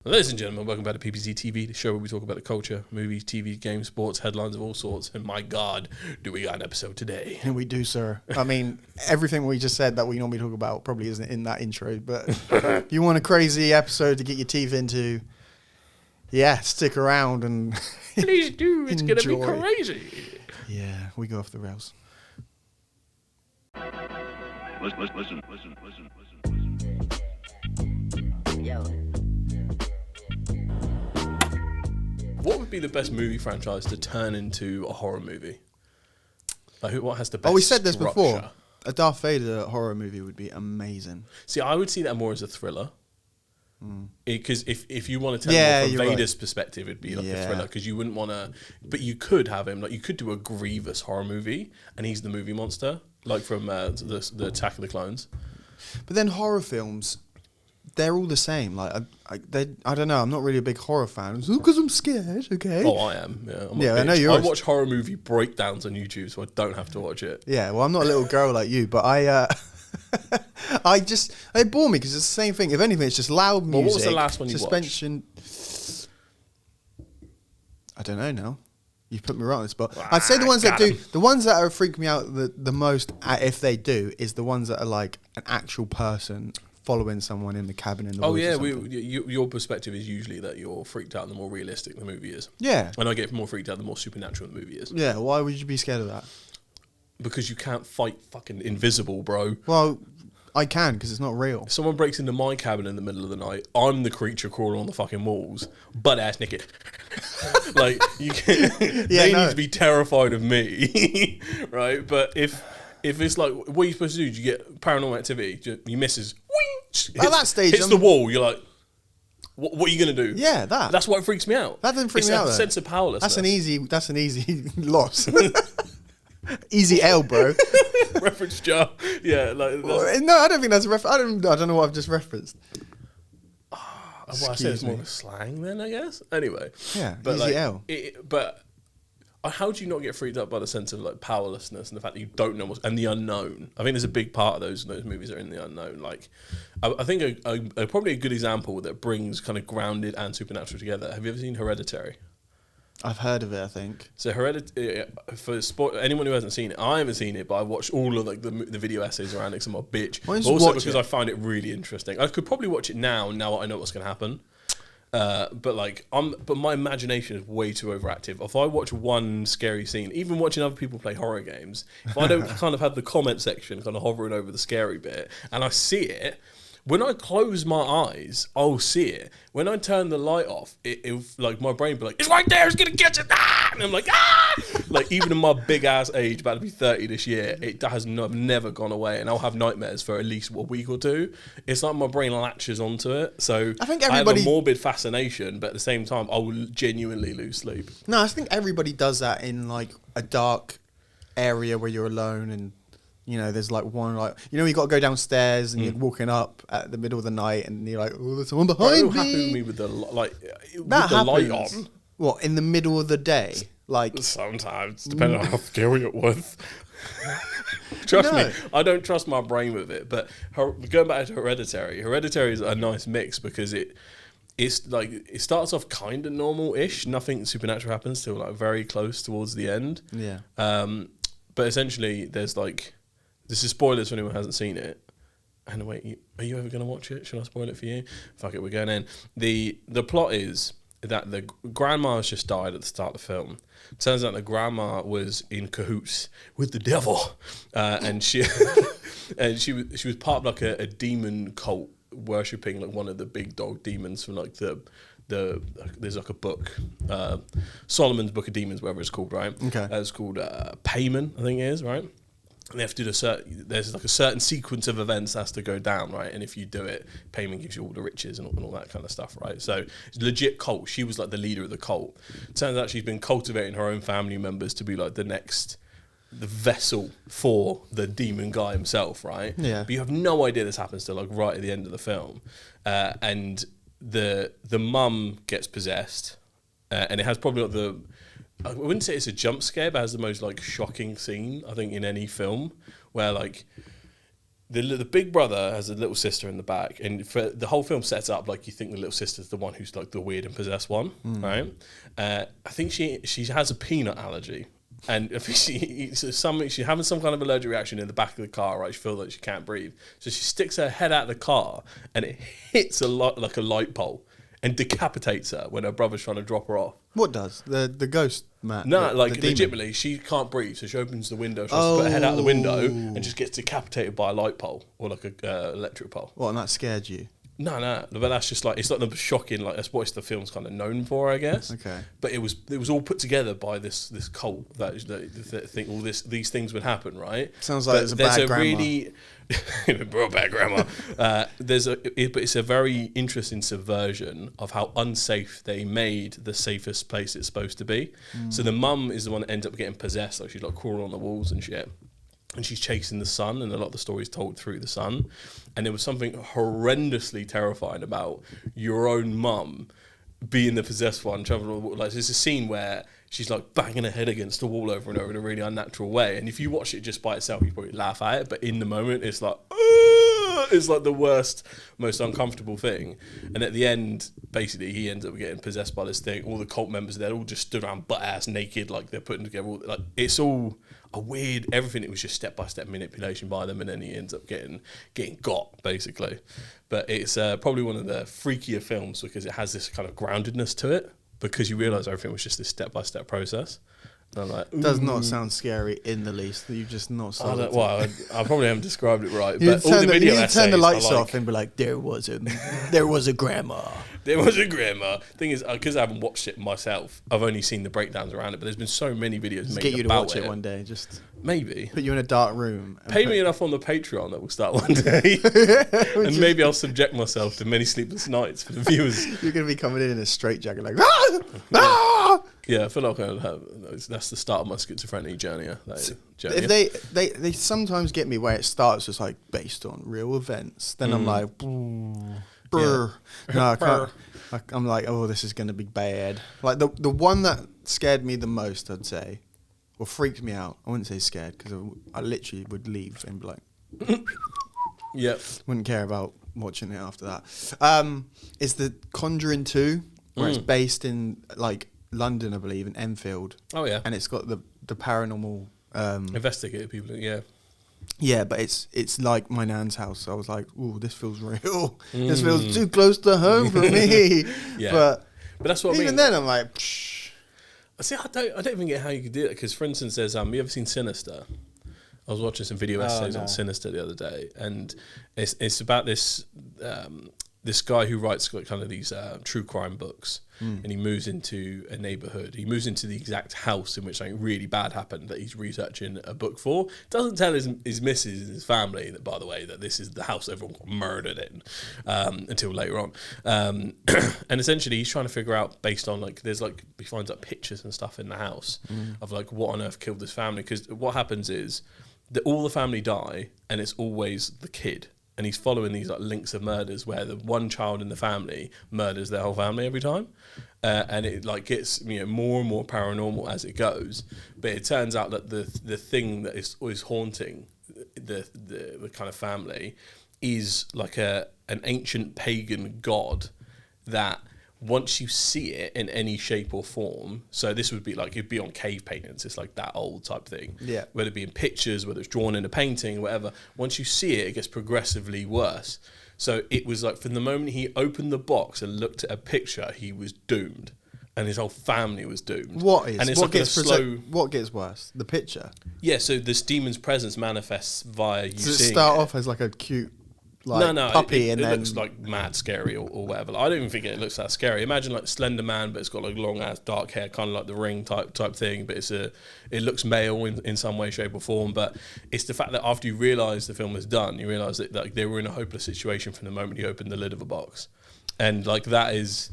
Ladies and gentlemen, welcome back to PBZ TV, the show where we talk about the culture, movies, TV, games, sports, headlines of all sorts. And my God, do we got an episode today? And we do, sir. I mean, everything we just said that we normally talk about probably isn't in that intro. But if you want a crazy episode to get your teeth into, yeah, stick around and please do. It's going to be crazy. Yeah, we go off the rails. Listen. Yo. What would be the best movie franchise to turn into a horror movie? Like, what has the best We said this structure? before. A Darth Vader horror movie would be amazing. See, I would see that more as a thriller. Because if you want to tell Yeah, it from you're Vader's perspective, it'd be like a Yeah. thriller. Because you wouldn't want to... But you could have him... Like, you could do a Grievous horror movie, and he's the movie monster. Like from the Attack of the Clones. But then horror films, they're all the same. Like, I don't know. I'm not really a big horror fan. Because I'm scared, okay? Oh, I am. Yeah, I'm a Yeah, I know bitch. you I are. watch horror movie breakdowns on YouTube, so I don't have to watch it. Yeah, well, I'm not a little girl like you, but it bore me because it's the same thing. If anything, it's just loud music. Well, what was the last one you suspension. I don't know now. You've put me right on the spot. I'd say the ones that do, the ones that are freaking me out the most, if they do, is the ones that are like an actual person following someone in the cabin in the Oh woods. yeah, or something. your perspective is usually that you're freaked out the more realistic the movie is. Yeah. And I get more freaked out the more supernatural the movie is. Yeah, why would you be scared of that? Because you can't fight fucking invisible, bro. Well, I can because it's not real. If someone breaks into my cabin in the middle of the night, I'm the creature crawling on the fucking walls, butt ass naked. Like you can, they need to be terrified of me, right? But if it's like, what are you supposed to do? Do you get paranormal activity? You misses. At that stage, hits the wall. You're like, what are you gonna do? Yeah, that. That's what freaks me out. That doesn't freak me out. It's a sense of powerlessness. That's an easy loss. Easy L, bro. Reference jar. Yeah, like that's, No, I don't think that's a reference. I don't know what I've just referenced. well, I said it's more of a slang then, I guess. Anyway. Yeah, but easy like, L. But how do you not get freaked out by the sense of like powerlessness and the fact that you don't know and the unknown? I think there's a big part of those movies are in the unknown. Like, I think probably a good example that brings kind of grounded and supernatural together. Have you ever seen Hereditary? I've heard of it, I think. So Hereditary, for anyone who hasn't seen it, I haven't seen it, but I watched all of like the video essays around it. 'Cause I'm a bitch. Why don't But you also watch because it? I find it really interesting. I could probably watch it now I know what's going to happen. But like, but my imagination is way too overactive. If I watch one scary scene, even watching other people play horror games, if I don't kind of have the comment section kind of hovering over the scary bit, and I see it. When I close my eyes, I'll see it. When I turn the light off, it like my brain be like, it's right there, it's gonna get you. Ah! And I'm like, ah! Like even in my big ass age, about to be 30 this year, it has never gone away, and I'll have nightmares for at least a week or two. It's like my brain latches onto it. So I think I have everybody- a morbid fascination, but at the same time, I will genuinely lose sleep. No, I think everybody does that in like a dark area where you're alone and, you know, there's like one, like, you know, you got to go downstairs and you're walking up at the middle of the night and you're like, oh, there's someone behind It'll me. happen with me with the with That the light happens. on. What, in the middle of the day? Like, Sometimes, depending on how scary it was. Trust me, I don't trust my brain with it. But going back to Hereditary is a nice mix because it's like it starts off kind of normal-ish. Nothing supernatural happens till like very close towards the end. yeah. But essentially, there's like this is spoilers for anyone who hasn't seen it. And wait, are you ever going to watch it? Should I spoil it for you? Fuck it, we're going in. The plot is that the grandma has just died at the start of the film. Turns out the grandma was in cahoots with the devil, and she was part of like a demon cult worshipping like one of the big dog demons from like there's like a book, Solomon's Book of Demons, whatever it's called, right? Okay. It's called Payman, I think it is, right? And they have to do there's like a certain sequence of events that has to go down, right? And if you do it, payment gives you all the riches and all that kind of stuff, right? So it's legit cult. She was like the leader of the cult. Turns out she's been cultivating her own family members to be like the vessel for the demon guy himself, right? Yeah. But you have no idea this happens till like right at the end of the film. And the mum gets possessed, and it has probably like I wouldn't say it's a jump scare, but it has the most like shocking scene I think in any film, where like the big brother has a little sister in the back, and for the whole film sets up like you think the little sister's the one who's like the weird and possessed one, right? I think she has a peanut allergy. And if she's having some kind of allergic reaction in the back of the car, right? She feels like she can't breathe. So she sticks her head out of the car and it hits like a light pole and decapitates her when her brother's trying to drop her off. What does? The ghost man? No, like the demon? legitimately, she can't breathe. So she opens the window, tries to put her head out the window and just gets decapitated by a light pole or like a electric pole. What, and that scared you? No, but that's just like, it's like the shocking, like that's what the film's kind of known for, I guess. Okay. But it was all put together by this cult that think all these things would happen, right? Sounds like it's a bad grandma. Bad grandma. But it's a very interesting subversion of how unsafe they made the safest place it's supposed to be. So the mum is the one that ends up getting possessed, like she's like crawling on the walls and shit. And she's chasing the sun, and a lot of the story is told through the sun. And there was something horrendously terrifying about your own mum being the possessed one, traveling on the wall. Like, there's a scene where she's like banging her head against the wall over and over in a really unnatural way. And if you watch it just by itself, you probably laugh at it. But in the moment, it's like, it's like the worst, most uncomfortable thing. And at the end, basically, he ends up getting possessed by this thing. All the cult members, they're all just stood around butt ass naked, like they're putting together. Like, it's all a weird, everything. It was just step-by-step manipulation by them, and then he ends up getting got, basically. But it's probably one of the freakier films because it has this kind of groundedness to it, because you realise everything was just this step-by-step process. And I'm like, ooh. Does not sound scary in the least. You've just not sold it. Well, I probably haven't described it right. You But all the video essays, turn the lights like, off and be like, there was a grandma. There was a grandma. Thing is, because I haven't watched it myself, I've only seen the breakdowns around it. But there's been so many videos Just made get you to about watch it one day. Just maybe put you in a dark room. Pay me enough on the Patreon that we'll start one day, and maybe I'll subject myself to many sleepless nights for the viewers. You're going to be coming in a straitjacket like, ah! Yeah, I feel like that's the start of my schizophrenic journey. If they sometimes get me where it starts just like based on real events, then I'm like, brr. No, I can't. I'm like, oh, this is going to be bad. Like the one that scared me the most, I'd say, or freaked me out. I wouldn't say scared because I literally would leave and be like, yep, wouldn't care about watching it after that. It's the Conjuring 2, where it's based in like London, I believe, in Enfield. Oh yeah, and it's got the paranormal investigative people. Yeah. Yeah, but it's like my nan's house. So I was like, ooh, this feels real. This feels too close to home for me. Yeah. But that's what I mean. Even then, I'm like, psh. See, I don't even get how you could do it. Because, for instance, there's you ever seen Sinister? I was watching some video essays on Sinister the other day, and it's about this this guy who writes kind of these true crime books, and he moves into a neighborhood. He moves into the exact house in which something really bad happened that he's researching a book for. Doesn't tell his missus and his family that, by the way, that this is the house everyone got murdered in until later on. And essentially, he's trying to figure out, based on like, there's like, he finds like pictures and stuff in the house of like what on earth killed this family. Because what happens is that all the family die, and it's always the kid. And he's following these like links of murders where the one child in the family murders their whole family every time, and it like gets more and more paranormal as it goes. But it turns out that the thing that is haunting the kind of family is like an ancient pagan god that, once you see it in any shape or form, so this would be like, it'd be on cave paintings, it's like that old type thing. Yeah. Whether it be in pictures, whether it's drawn in a painting, or whatever, once you see it, it gets progressively worse. So it was like, from the moment he opened the box and looked at a picture, he was doomed. And his whole family was doomed. What is? And it's what like gets what gets worse? The picture? Yeah, so this demon's presence manifests via you Does it seeing start it. off as like a cute puppy, it and then looks like mad scary or whatever. Like, I don't even think it looks that scary. Imagine like Slender Man, but it's got like long ass dark hair, kind of like the Ring type thing. But it looks male in some way, shape or form. But it's the fact that after you realise the film is done, you realise that like, they were in a hopeless situation from the moment you opened the lid of a box, and like that is.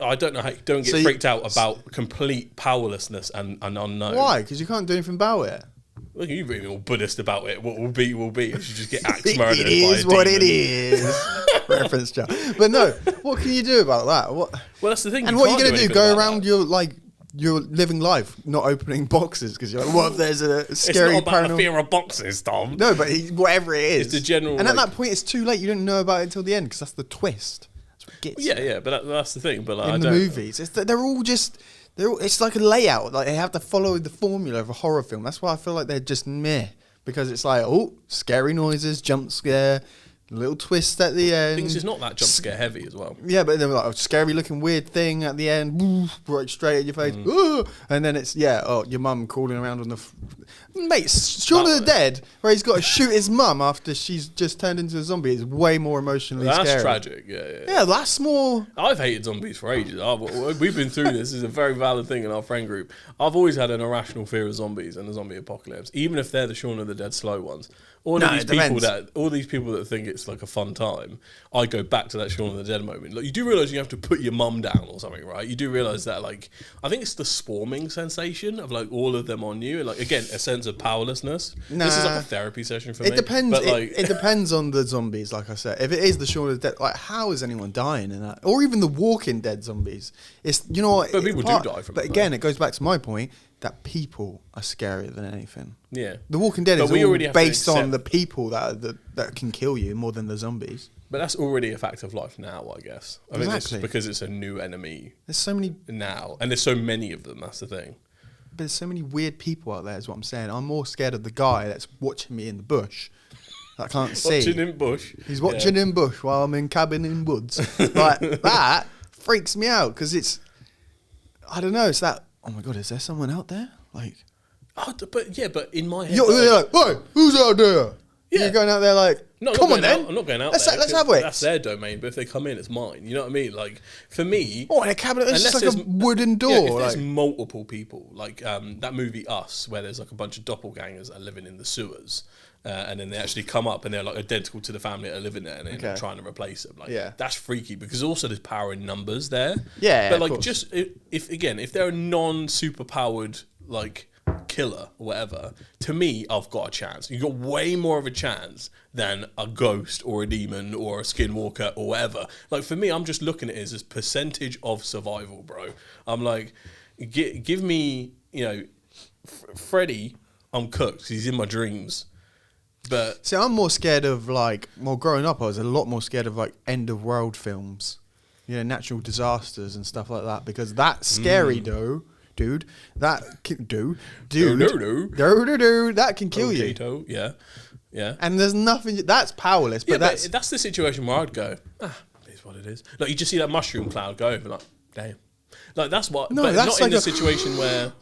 I don't know how you don't get freaked out about complete powerlessness and unknown. Why? Because you can't do anything about it. Look, you're being all Buddhist about it. What will be, will be. You just get axe murdered It is by a what demon. it is. Reference, John. But no, what can you do about that? What? Well, that's the thing. And what are you going to do? Go around your you're living life, not opening boxes because you're like, what if there's a scary It's not about the paranormal? fear of boxes, Tom. No, but whatever it is, It's the general, And at like- that point, it's too late. You don't know about it until the end because that's the twist. That's what gets you. Yeah, but that's the thing. But like, In I the don't. movies, they're all just. It's like a layout. Like they have to follow the formula of a horror film. That's why I feel like they're just meh. Because it's like, oh, scary noises, jump scare, little twist at the end. Things is not that jump scare heavy as well. Yeah, but then like a scary looking weird thing at the end, woo, right straight at your face, and then it's your mum crawling around on the mate. Shaun of the Dead, where he's got to shoot his mum after she's just turned into a zombie, is way more emotionally That's scary. tragic. Yeah, that's more. I've hated zombies for ages. We've been through this. This is a very valid thing in our friend group. I've always had an irrational fear of zombies and the zombie apocalypse, even if they're the Shaun of the Dead slow ones. All these people that think it's like a fun time, I go back to that Shaun of the Dead moment. Like, you do realise you have to put your mum down or something, right? You do realise that, like, I think it's the swarming sensation of like all of them on you, and like again a sense of powerlessness. This is like a therapy session for me. It depends. But, like, it depends on the zombies. Like I said, if it is the Shaun of the Dead, like how is anyone dying in that? Or even the Walking Dead zombies. It's what. But people do die from it. But again, it goes back to my point that people are scarier than anything. Yeah. The Walking Dead But is we all already have to based on accept- the people that can kill you more than the zombies. But that's already a fact of life now, I guess. I think it's Exactly. because it's a new enemy There's so many. now, and there's so many of them. That's the thing. There's so many weird people out there. Is what I'm saying. I'm more scared of the guy that's watching me in the bush. That can't see. Watching in bush. He's watching in bush while I'm in cabin in woods. Like that freaks me out because it's. I don't know. It's that. Oh my god! Is there someone out there? Like. But in my head, You're like, hey, who's out there? Yeah. You're going out there like, no, come on then. I'm not going out Let's there. let's 'cause have it. That's their domain. But if they come in, it's mine. You know what I mean? Like for me, Oh, in a cabinet, it's just unless like a there's- wooden door. Yeah, if there's like, multiple people, like that movie Us, where there's like a bunch of doppelgangers that are living in the sewers, and then they actually come up and they're like identical to the family that are living there, and they're Okay. trying to replace them. Like Yeah. that's freaky because also there's power in numbers there. Yeah, but of like course. just if they're a non-super powered like killer or whatever, to me I've got a chance. You've got way more of a chance than a ghost or a demon or a skinwalker or whatever. Like for me, I'm just looking at it as percentage of survival, bro. I'm like, give me, Freddy, I'm cooked 'cause he's in my dreams. But see, I'm more scared of growing up, I was a lot more scared of like end of world films, natural disasters and stuff like that because that's scary, dude. That dude, that can kill you. Potato, yeah. And there's nothing that's powerless, Yeah, but but that's the situation where I'd go, it is what it is. Like you just see that mushroom cloud go over, like, damn. Like that's what. No, but that's not like in the a- situation where.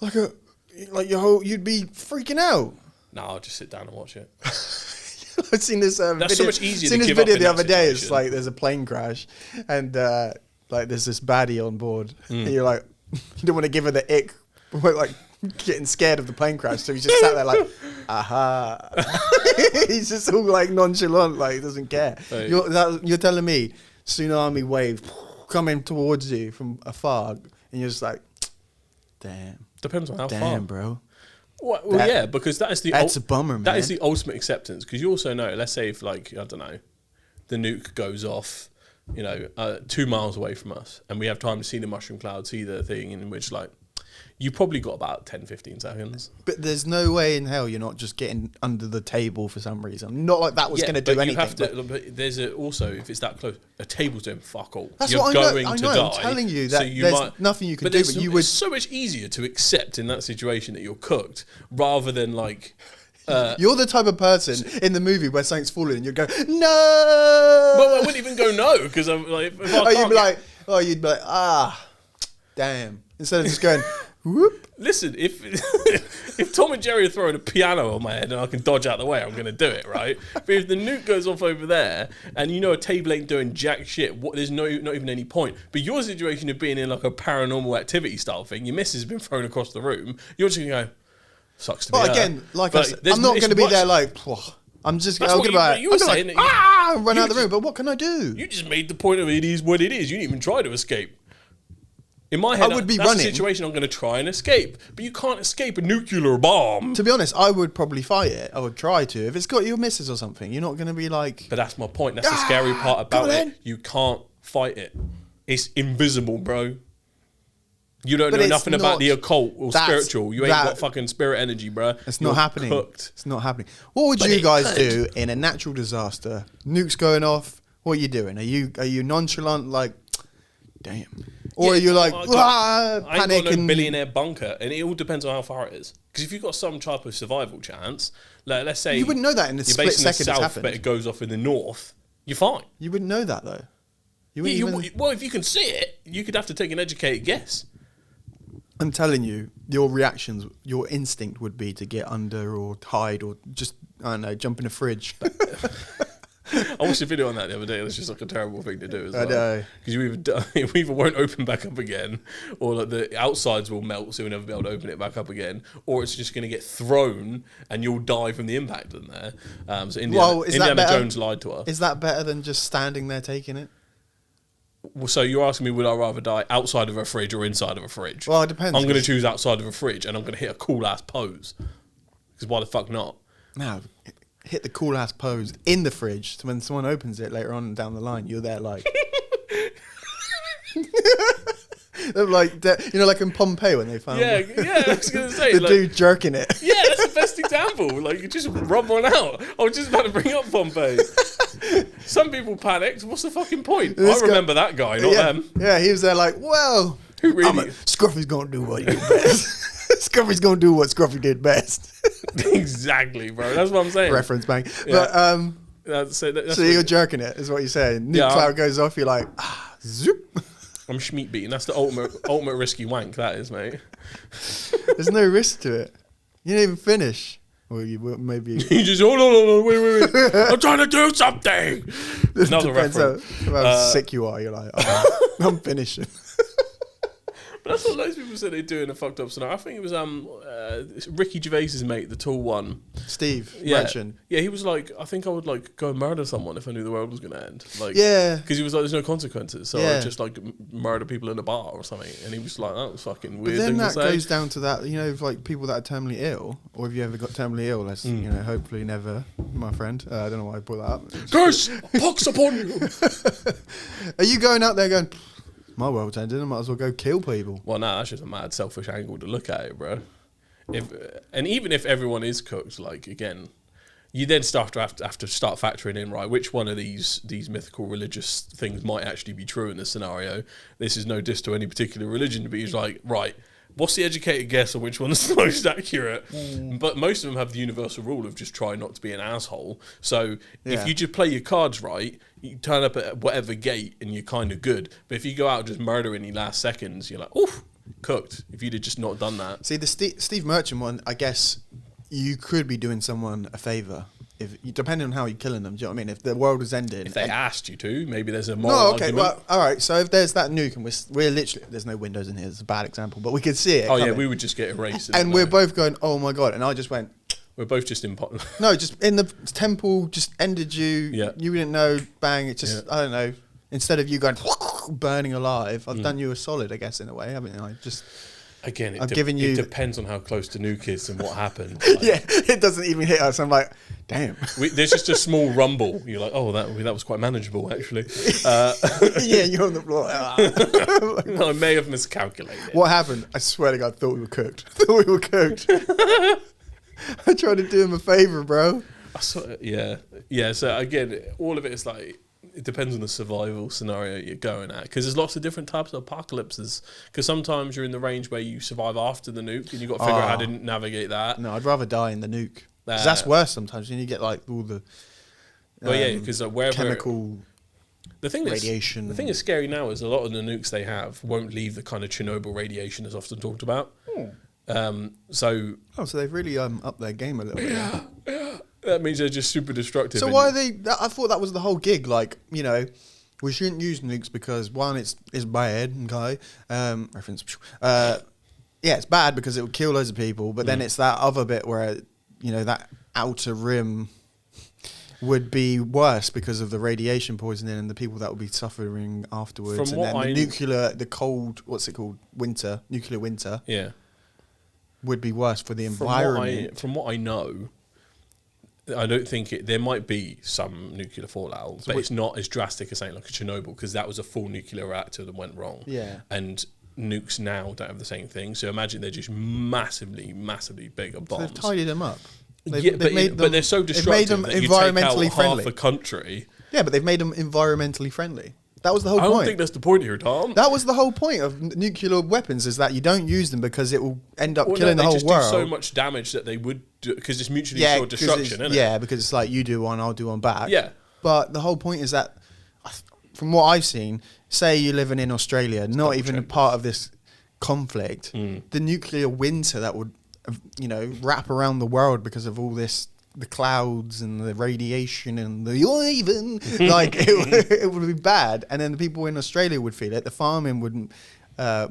you'd be freaking out. No, I'll just sit down and watch it. I've seen this video. That's so much easier Seen to this give up video in the that other day. It's situation. like there's a plane crash, and there's this baddie on board, Hmm. and you're like, you don't want to give her the ick, like getting scared of the plane crash. So he's just sat there like, aha. He's just all like nonchalant, like he doesn't care. Right. You're telling me tsunami wave coming towards you from afar, and you're just like, damn, Depends on how far. damn, bro. Well, That- yeah, because that's that's a bummer, That is man. the ultimate acceptance. Because you also know, let's say if like I don't know, the nuke goes off, 2 miles away from us, and we have time to see the mushroom cloud, see the thing, in which like you probably got about 10, 15 seconds. But there's no way in hell you're not just getting under the table for some reason. Not like that was going to do but anything. You have to, but there's also if it's that close, a table's doing fuck all. That's You're what I know. going I to know. die. I'm telling you that there's nothing you can do. there's But you it's would. so much easier to accept in that situation that you're cooked rather than like. You're the type of person in the movie where something's falling and you go no. Well, I wouldn't even go no because I'm like. If I can't You'd be like, ah, damn. Instead of just going, whoop. Listen, if if Tom and Jerry are throwing a piano on my head and I can dodge out the way, I'm going to do it, right? But if the nuke goes off over there and a table ain't doing jack shit, there's not even any point. But your situation of being in like a paranormal activity style thing, your missus has been thrown across the room, you're just going to go, sucks to be Well, her. again, like I But said, there's I'm not it's going to be much- there like, "Pwah." I'm just That's going what to be like, you were I'm gonna saying like, that you- ah, and run you out the just- room. But what can I do? You just made the point of it is what it is. You didn't even try to escape. In my head, I would be that's running. the situation I'm going to try and escape. But you can't escape a nuclear bomb. To be honest, I would probably fight it. I would try to. If it's got your missus or something, you're not going to be like... But that's my point. That's the scary part come about on it. then. You can't fight it. It's invisible, bro. You don't But know it's nothing about not- the occult or that's- spiritual. You ain't that- got fucking spirit energy, bruh. It's not You're happening. Cooked. It's not happening. What would But you it guys could. do in a natural disaster? Nukes going off. What are you doing? Are you nonchalant like, damn, or Yeah, are you like I ain't panic got no and billionaire bunker, and it all depends on how far it is. Because if you've got some type of survival chance, like let's say you wouldn't know that in the you're split based in the second it's south, but happened. it goes off in the north, you're fine. You wouldn't know that though. You Yeah, wouldn't even, well, if you can see it, you could have to take an educated guess. I'm telling you, your reactions, your instinct would be to get under or hide or just, I don't know, jump in a fridge. I watched a video on that the other day. It's just like a terrible thing to do as I well. know. Because you either won't open back up again, or like the outsides will melt, so you'll never be able to open it back up again, or it's just going to get thrown and you'll die from the impact in there. So Indiana better? Jones lied to us. Is that better than just standing there taking it? Well, so you're asking me, would I rather die outside of a fridge or inside of a fridge? Well, it depends. I'm going to choose outside of a fridge, and I'm going to hit a cool ass pose. Because why the fuck not? No, hit the cool ass pose in the fridge. So when someone opens it later on down the line, you're there like, like like in Pompeii when they found Yeah, I was going to say the like, dude jerking it. yeah, that's the best example. Like, you just rub one out. I was just about to bring up Pompeii. Some people panicked. What's the fucking point? This I guy- remember that guy, not yeah, them. yeah, he was there like, well, Who really- Scruffy's gonna do what he did best. Scruffy's gonna do what Scruffy did best. Exactly, bro. That's what I'm saying. Reference bang. Yeah. But That's so what- you're jerking it, is what you're saying. Nuke Yeah, cloud goes off, you're like, zoop. I'm schmeat beating. That's the ultimate risky wank. That is, mate. There's no risk to it. You didn't even finish. Or you will maybe. You just hold on, wait. I'm trying to do something. Another Depends reference. how sick you are. You're like, oh, I'm finishing. But that's what loads of people said they do in a fucked up scenario. I think it was Ricky Gervais's mate, the tall one. Steve Yeah, mentioned. yeah. He was like, I think I would like go and murder someone if I knew the world was going to end. Like, Yeah. because he was like, there's no consequences, so Yeah. I'd just like murder people in a bar or something. And he was like, that was fucking But weird then thing to that say. goes down to that, if like people that are terminally ill, or if you ever got terminally ill, that's hopefully never, my friend. I don't know why I brought that up. Curse, pox upon you. Are you going out there going, my world's ended, I might as well go kill people? Well, no, that's just a mad selfish angle to look at it, bro. Even if everyone is cooked, like again, you then have to start factoring in, right, which one of these mythical religious things might actually be true in this scenario. This is no diss to any particular religion, but he's like, right, what's the educated guess on which one's the most accurate? But most of them have the universal rule of just try not to be an asshole. So Yeah. if you just play your cards right, you turn up at whatever gate and you're kind of good. But if you go out just murdering in the last seconds, you're like, oof, cooked. If you'd have just not done that. See, the Steve Merchant one, I guess you could be doing someone a favour. Depending on how you're killing them, do you know what I mean? If the world is ending. If they asked you to, maybe there's a moral No, okay, argument. well, all right. So if there's that nuke and we're literally, there's no windows in here, it's a bad example, but we could see it. Oh yeah, coming. we would just get erased. And we're both going, oh my God. And I just went, we're both just in. no, just in the temple, just ended you. Yeah. You didn't know, bang. It just, Yeah. I don't know. Instead of you going, burning alive, I've done you a solid, I guess, in a way, haven't I? Just, Again, I've given you- it depends on how close the nuke is and what happened. Like, yeah, it doesn't even hit us. I'm like, damn. there's just a small rumble. You're like, oh, that was quite manageable actually. Yeah, you're on the floor. I may have miscalculated. What happened? I swear to God, I thought we were cooked. I tried to do him a favour, bro. Yeah. So again, all of it is like it depends on the survival scenario you're going at because there's lots of different types of apocalypses. Because sometimes you're in the range where you survive after the nuke and you've got to figure out how to navigate that. No, I'd rather die in the nuke. 'Cause that's worse sometimes. And you get like all the Well, yeah, because wherever chemical the thing radiation. The thing that's scary now is a lot of the nukes they have won't leave the kind of Chernobyl radiation that's often talked about. So So they've really upped their game a little bit. that means they're just super destructive. So why are they? I thought that was the whole gig. Like, we shouldn't use nukes because one, it's bad. Okay, reference. Yeah, it's bad because it would kill loads of people. But then it's that other bit where that outer rim would be worse because of the radiation poisoning and the people that would be suffering afterwards. From And what then the cold, what's it called? Nuclear winter Yeah. would be worse for the environment. From what I know, I don't think there might be some nuclear fallout, but it's not as drastic as something like a Chernobyl because that was a full nuclear reactor that went wrong. Yeah. And nukes now don't have the same thing. So imagine they're just massively, massively bigger So bombs. they've tidied them up. But they're so destructive that you take out half a country. Yeah, but they've made them environmentally friendly. That was the whole I point. don't think that's the point here, Tom. That was the whole point of nuclear weapons, is that you don't use them because it will end up killing the whole world. They just do so much damage that they would do, because it's mutually assured destruction, isn't it? Yeah, because it's like you do one, I'll do one back. Yeah. But the whole point is that, from what I've seen, say you're living in Australia, not even a part of this conflict, the nuclear winter that would, wrap around the world because of all this, the clouds and the radiation and the even like it would be bad, and then the people in Australia would feel it. The farming wouldn't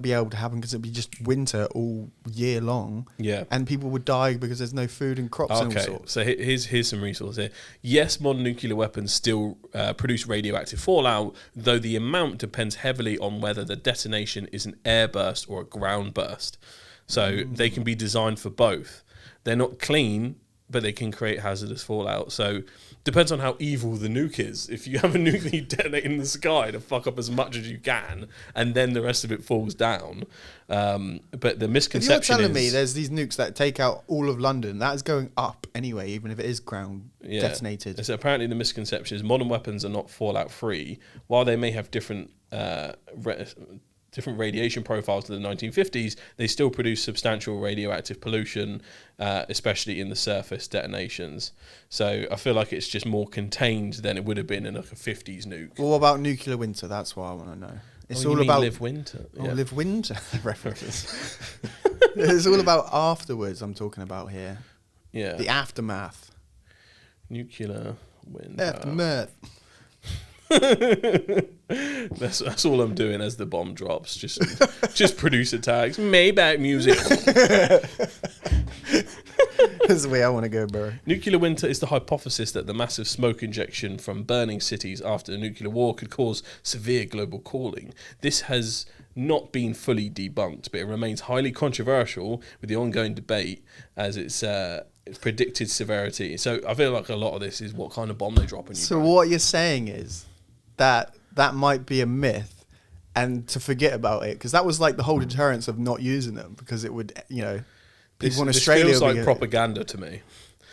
be able to happen because it'd be just winter all year long. Yeah, and people would die because there's no food and crops. And all sorts. So here's some resources here. Yes, modern nuclear weapons still produce radioactive fallout, though the amount depends heavily on whether the detonation is an air burst or a ground burst. So they can be designed for both. They're not clean, but they can create hazardous fallout. So depends on how evil the nuke is. If you have a nuke that you detonate in the sky to fuck up as much as you can, and then the rest of it falls down. But the misconception is... You're telling me there's these nukes that take out all of London, that is going up anyway, even if it is ground detonated. So apparently the misconception is modern weapons are not fallout free. While they may have different radiation profiles to the 1950s, they still produce substantial radioactive pollution, especially in the surface detonations. So I feel like it's just more contained than it would have been in like a 50s nuke. Well, what about nuclear winter? That's what I want to know. It's all you mean about live winter. Live winter references. It's all about afterwards. I'm talking about here. Yeah. The aftermath. Nuclear winter. Aftermath. That's all I'm doing as the bomb drops. Just producer tags. Maybach music. That's the way I want to go, bro. Nuclear winter is the hypothesis that the massive smoke injection from burning cities after the nuclear war could cause severe global cooling. This has not been fully debunked, but it remains highly controversial with the ongoing debate as its predicted severity. So I feel like a lot of this is what kind of bomb they drop on you. So what you're saying is that might be a myth, and to forget about it, because that was like the whole deterrence of not using them, because it would, people in Australia feels like propaganda to me.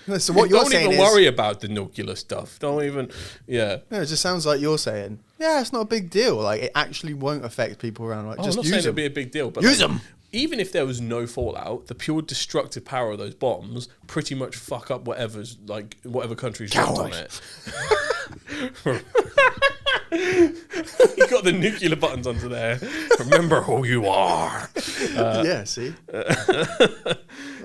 No, so what you're saying don't is, even worry about the nuclear stuff. Don't even, No, it just sounds like you're saying, it's not a big deal. Like, it actually won't affect people around. Like, I'm just not use saying them. it'd be a big deal, but Use them. Even if there was no fallout, the pure destructive power of those bombs pretty much fuck up whatever country's dropped on it. You got the nuclear buttons onto there. Remember who you are. See.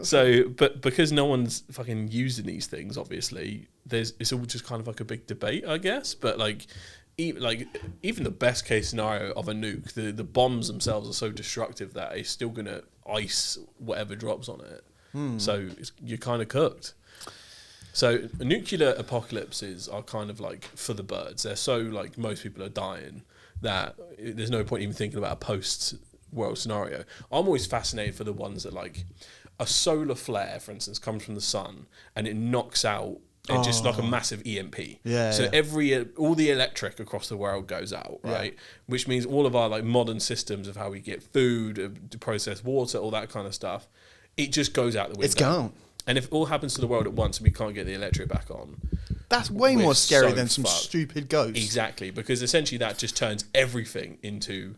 So, but because no one's fucking using these things, obviously, it's all just kind of like a big debate, I guess. But even the best case scenario of a nuke, the bombs themselves are so destructive that it's still gonna ice whatever drops on it. So you're kind of cooked. So nuclear apocalypses are kind of like for the birds. They're so like most people are dying that there's no point even thinking about a post-world scenario. I'm always fascinated for the ones that like a solar flare, for instance, comes from the sun and it knocks out and just like a massive EMP. So all the electric across the world goes out, right? Which means all of our like modern systems of how we get food, to process water, all that kind of stuff, it just goes out the window. It's gone. And if it all happens to the world at once and we can't get the electric back on, that's way more scary so than some stupid ghost. Exactly, because essentially that just turns everything into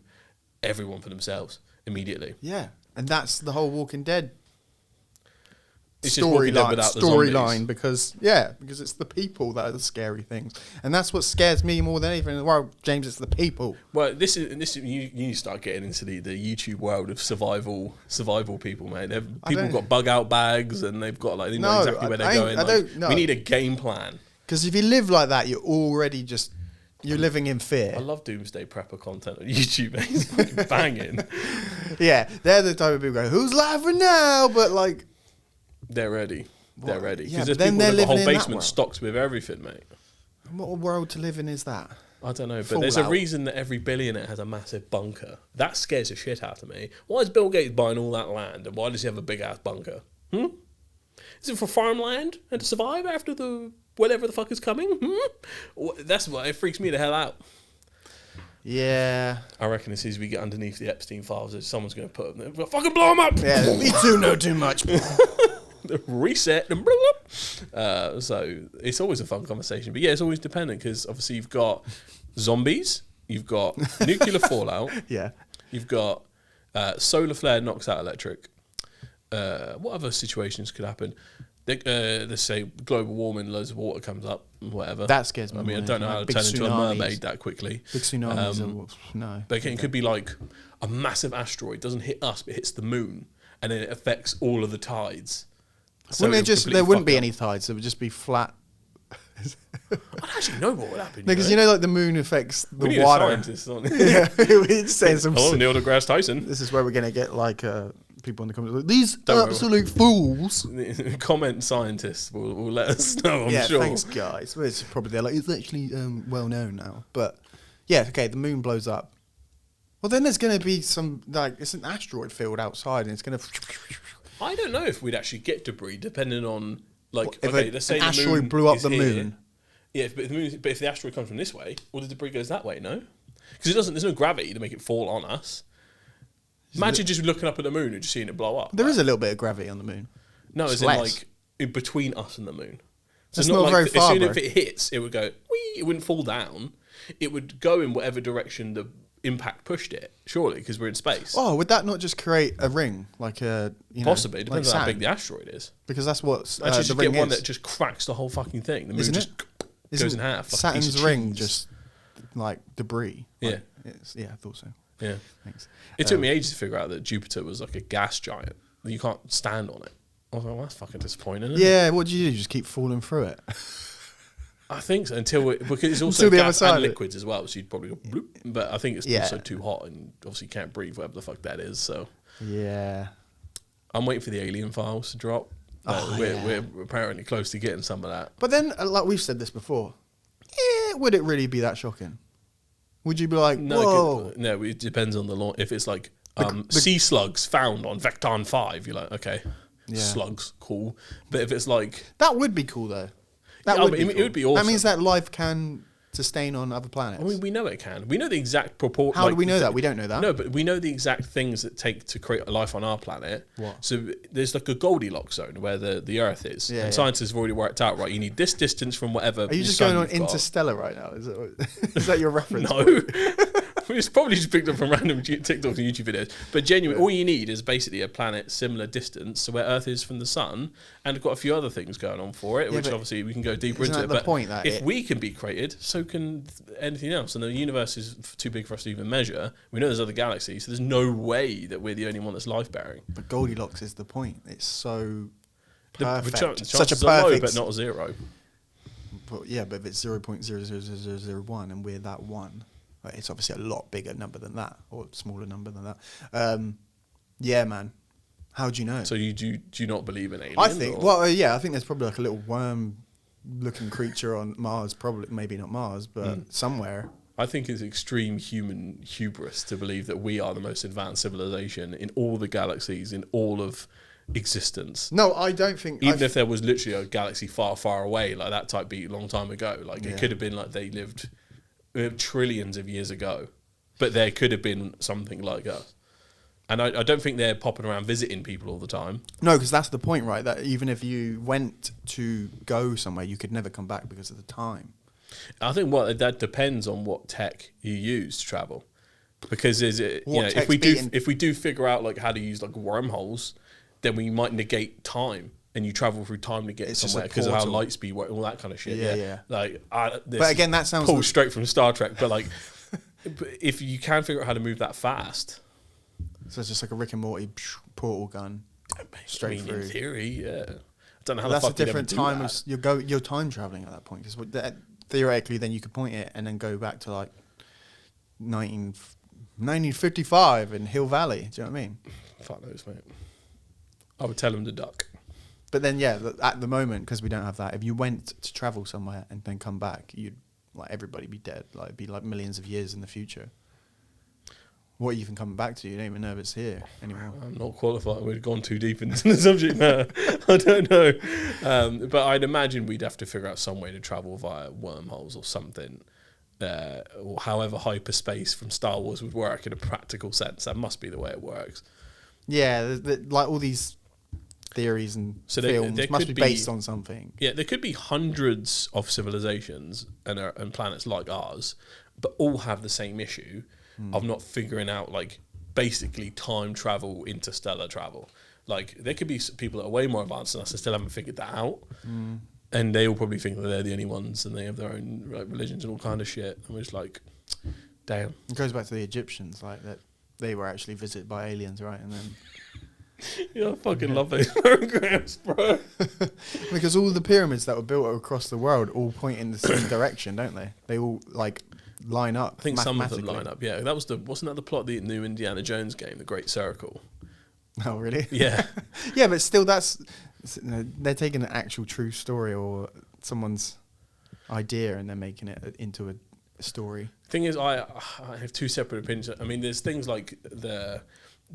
everyone for themselves immediately. Yeah, and that's the whole Walking Dead storyline, because it's the people that are the scary things, and that's what scares me more than anything in the world, James. It's the people. Well, this is you start getting into the YouTube world of survival people, mate. People got bug out bags and they've got like they know exactly where they're going. We need a game plan, because if you live like that, you're already you're living in fear. I love doomsday prepper content on YouTube, mate. It's fucking banging. Yeah, they're the type of people go, "Who's laughing now?" But like. They're ready. They're ready. Yeah, because there's people that got a whole basement stocked with everything, mate. What a world to live in is that? I don't know, but there's a reason that every billionaire has a massive bunker. That scares the shit out of me. Why is Bill Gates buying all that land, and why does he have a big ass bunker? Is it for farmland and to survive after the whatever the fuck is coming? That's what it freaks me the hell out. Yeah. I reckon as soon as we get underneath the Epstein files, someone's going to put them there. We'll fucking blow them up. Yeah, me too know too much. Reset and so it's always a fun conversation. But yeah, it's always dependent because obviously you've got zombies, you've got nuclear fallout, Yeah. you've got solar flare knocks out electric. What other situations could happen? Let's say global warming, loads of water comes up, whatever. That scares me. I mean, I more, don't know how to big turn into a tsunamis. mermaid that quickly. Big tsunamis. No. But again, it could be like a massive asteroid doesn't hit us, but hits the moon, and then it affects all of the tides. So Wouldn't it it'll just? completely There wouldn't fuck be up. any tides. It would just be flat. I don't actually know what would happen. Because you know, like the moon affects we the need water. a scientist on it. Yeah, we're saying some. Hello, Neil deGrasse Tyson. This is where we're gonna get like people in the comments. Like, these Don't worry. absolute fools. Comment scientists will let us know. I'm Yeah, sure. thanks, guys. Well, it's probably they're like it's actually well known now, but yeah, okay. The moon blows up. Well, then there's gonna be some like it's an asteroid field outside, and it's gonna. I don't know if we'd actually get debris, depending on like. If okay, an let's say the asteroid moon blew up is the here. moon. Yeah, but if the asteroid comes from this way, all the debris goes that way. No, because it doesn't. There's no gravity to make it fall on us. Imagine just looking up at the moon and just seeing it blow up. There is a little bit of gravity on the moon. No, as It's in less. like in between us and the moon. So That's it's not not like very as far, soon bro. as it hits, it would go. Whee, it wouldn't fall down. It would go in whatever direction the impact pushed it. Surely, because we're in space. Oh, would that not just create a ring, like a Possibly, like depends on how Saturn? big the asteroid is. Because that's what Imagine the just ring get one is. that just cracks the whole fucking thing. The moon Isn't just it? goes in half. Like a piece Saturn's of ring cheese. just like debris. Yeah. Like, yeah, I thought so. Yeah. Thanks. It took me ages to figure out that Jupiter was like a gas giant. That you can't stand on it. I was like, well, that's fucking disappointing, isn't it? Yeah, what do you do? Just keep falling through it. I think so, because it's also Until the other gas side and of it. liquids as well, so you'd probably go bloop. But I think it's Yeah. also too hot and obviously you can't breathe, whatever the fuck that is. So Yeah. I'm waiting for the alien files to drop. We're apparently close to getting some of that. But then, like we've said this before, would it really be that shocking? Would you be like, whoa? No, it depends on the law. If it's like sea slugs found on Vecton 5, you're like, okay, Yeah. slugs, cool. But if it's like, That would be cool, though. That Yeah, would I be mean, it cool. would be That awesome. means that life can sustain on other planets. I mean, we know it can. We know the exact proportion. How do we know that? We don't know that. No, but we know the exact things that take to create a life on our planet. What? So there's like a Goldilocks zone where the Earth is. Yeah, and yeah. scientists have already worked out, right, you need this distance from whatever. Are you just going on Interstellar right now? Is that your reference? No. It's probably just picked up from random TikToks and YouTube videos. But genuinely, all you need is basically a planet similar distance to where Earth is from the sun, and got a few other things going on for it, Yeah, which but obviously we can go deeper isn't into. that the But point that if we can be created, so can anything else. And the universe is too big for us to even measure. We know there's other galaxies, so there's no way that we're the only one that's life-bearing. But Goldilocks is the point. It's so The perfect. chances Such a are low, perfect. but not zero. But yeah, but if it's 0.00001 and we're that one, well, it's obviously a lot bigger number than that, or smaller number than that. Yeah, man. How do you know? So you do you not believe in aliens? I think. or- Well, yeah, I think there's probably like a little worm-looking creature on Mars. Probably, maybe not Mars, but somewhere. I think it's extreme human hubris to believe that we are the most advanced civilization in all the galaxies, in all of existence. No, I don't think. Even if there was literally a galaxy far, far away, like that type beat a long time ago, like Yeah. it could have been like they lived trillions of years ago, but there could have been something like us. And I don't think they're popping around visiting people all the time. No, because that's the point, right? That even if you went to go somewhere, you could never come back because of the time. I think that depends on what tech you use to travel, because What if we tech's do figure out like how to use like wormholes, then we might negate time, and you travel through time to get It's just a somewhere because of how portal. light speed works, all that kind of shit. Yeah. Like, But again, that sounds pulled like- straight from Star Trek. But like, but if you can figure out how to move that fast, So it's just like a Rick and Morty portal gun, straight I mean, through. in theory, yeah. I don't know how That's the a fuck you'd ever different do time. that. You're time traveling at that point. Because theoretically, then you could point it and then go back to like 1955 in Hill Valley. Do you know what I mean? Fuck knows, mate. I would tell him to duck. But then, yeah, at the moment, because we don't have that, if you went to travel somewhere and then come back, you'd like everybody be dead. Like it'd be like millions of years in the future. What are you even coming back to? You don't even know if it's here anymore. I'm not qualified. We've gone too deep into the subject matter. I don't know. But I'd imagine we'd have to figure out some way to travel via wormholes or something. or however hyperspace from Star Wars would work in a practical sense. That must be the way it works. Yeah, like all these theories and films must be based on something. Yeah, there could be hundreds of civilizations and planets like ours, but all have the same issue of not figuring out, like, basically time travel, interstellar travel. Like, there could be people that are way more advanced than us and still haven't figured that out. And they all probably think that they're the only ones, and they have their own, like, religions and all kind of shit. And we're just like, damn. It goes back to the Egyptians, like that they were actually visited by aliens, right? And then Yeah, I fucking love those programs, bro. because all the pyramids that were built across the world all point in the same direction, don't they? They all like line up. I think some of them line up. Yeah, that was wasn't that the plot of the new Indiana Jones game, The Great Circle? Oh, really? Yeah. Yeah, but still, they're taking an actual true story or someone's idea and they're making it into a story. Thing is, I have two separate opinions. I mean, there's things like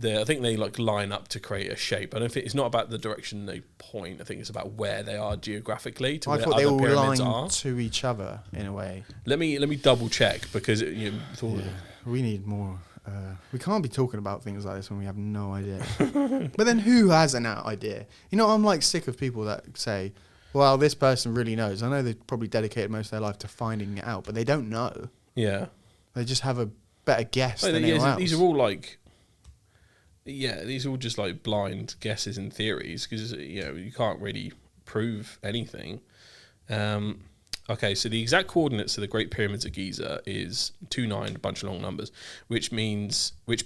I think they like line up to create a shape. I don't think it's not about the direction they point. I think it's about where they are geographically to where thought they other all pyramids line are. to each other in a way. Let me double check because We need more. We can't be talking about things like this when we have no idea. But then who has an idea? You know, I'm like sick of people that say, well, this person really knows. I know they've probably dedicated most of their life to finding it out, but they don't know. Yeah. They just have a better guess than anyone else. These are all like, these are all just like blind guesses and theories because, you know, you can't really prove anything. Okay, so the exact coordinates of the Great Pyramids of Giza is 29, a bunch of long numbers, which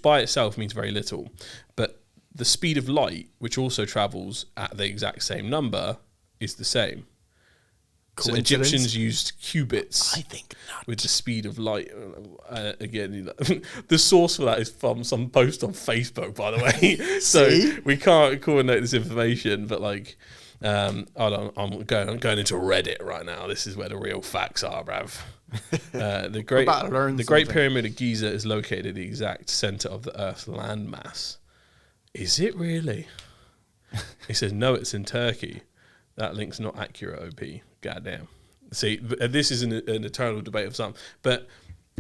by itself means very little. But the speed of light, which also travels at the exact same number, is the same. So Egyptians used cubits. I think not. With the speed of light. Again, the source for that is from some post on Facebook, by the way. So we can't coordinate this information, but like... hold on, I'm going into Reddit right now. This is where the real facts are, bruv. The Great Pyramid of Giza is located at the exact center of the Earth's landmass. Is it really? He says no, it's in Turkey. That link's not accurate. OP, goddamn. See, this is an eternal debate of some, but.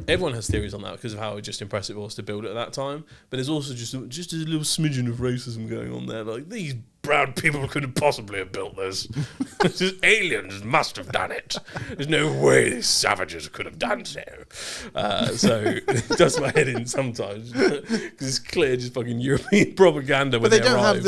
Everyone has theories on that because of how just impressive it was to build it at that time. But there's also just a little smidgen of racism going on there. Like, these brown people couldn't possibly have built this. Just aliens must have done it. There's no way these savages could have done so. So it does my head in sometimes because it's clear just fucking European propaganda. But they don't have